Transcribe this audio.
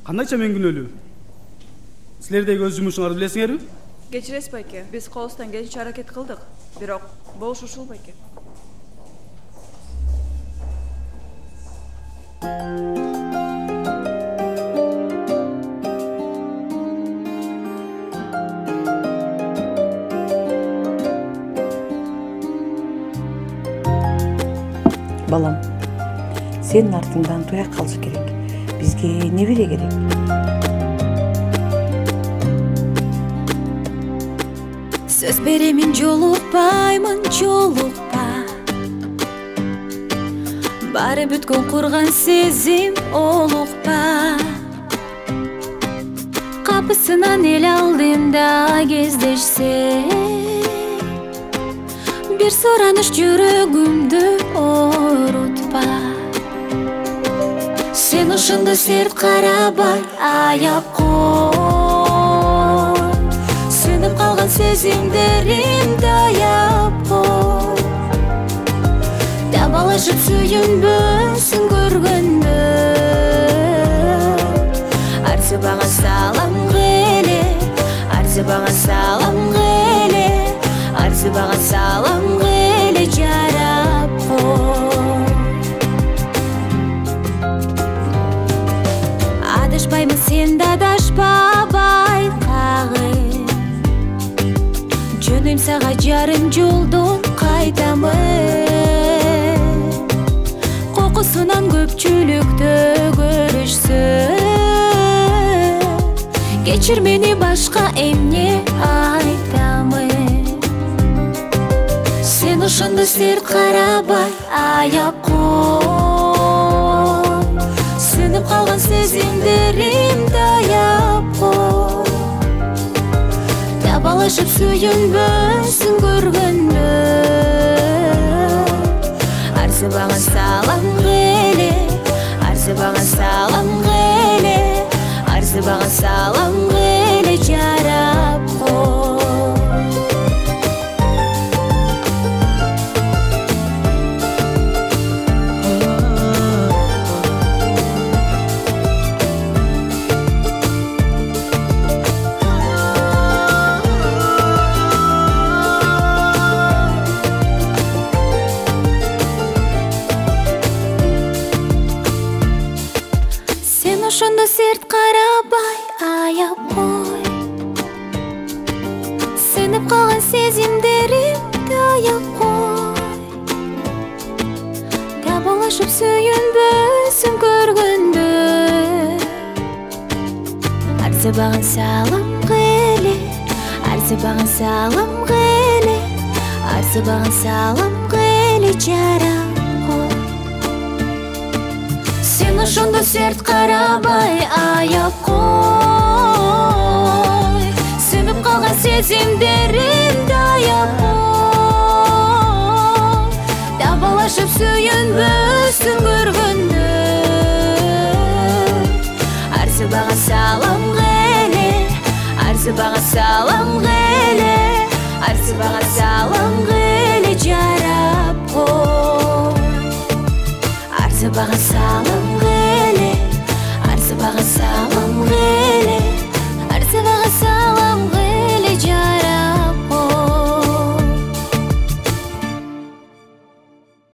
Кандайча мен күнөөлүү? Силердеги өз жумушуңарды билесиңерби? Кечиресиз байке, биз колубуздан келишинче аракет кылдык. Бирок болуш ушул байке. Балам, сенин артыңдан туя калыш керек. Бизге небере керек? Сөз беремин, жолукпаймын, жолукпа. Бары бүткөн курган сезим олукпа. Капысынан эл алдымда кездешсе, бир сураныш жүрөгүмдү орутпа. Сен ошондо серт карабай аяп кой. Сөнүп калган сезимдеримди аяп кой. Табалашып сүйүнбөсүн көргөндө, арзыбага салам келе, арзыбага салам келе, арзыбага салам келе жарап кой. Адашпаймын, сен да адашпа байкагы. Жөнүм сага жарым жолдон кайтамын. Кокусунан көпчүлүктө көрүшсө, кечир мени, башка эмне айтамын. Сен ошондо серт карабай аяп кой. Сөнүп калган сезимдеримди аяп кой. Табалашып сүйүнбөсүн көргөндө, арзыбага салам келе, арзыбага салам келе, арзыбага салам келе жарап кой. Ошондо серт карабай аяп кой. Сөнүп калган сезимдеримди аяп кой. Табалашып сүйүнбөсүн көргөндө, арзыбаган салам келе, арзыбаган салам келе, арзыбаган салам келе жарап кой. Сен ошондо серт карабай аяп кой. Сөнүп калган сезимдеримди аяп кой. Табалашып сүйүнбөсүн көргөндө, арзыбага салам келе, арзыбага салам келе, арзыбага салам келе жарап кой. Арзыбага салам келе, арзыбага салам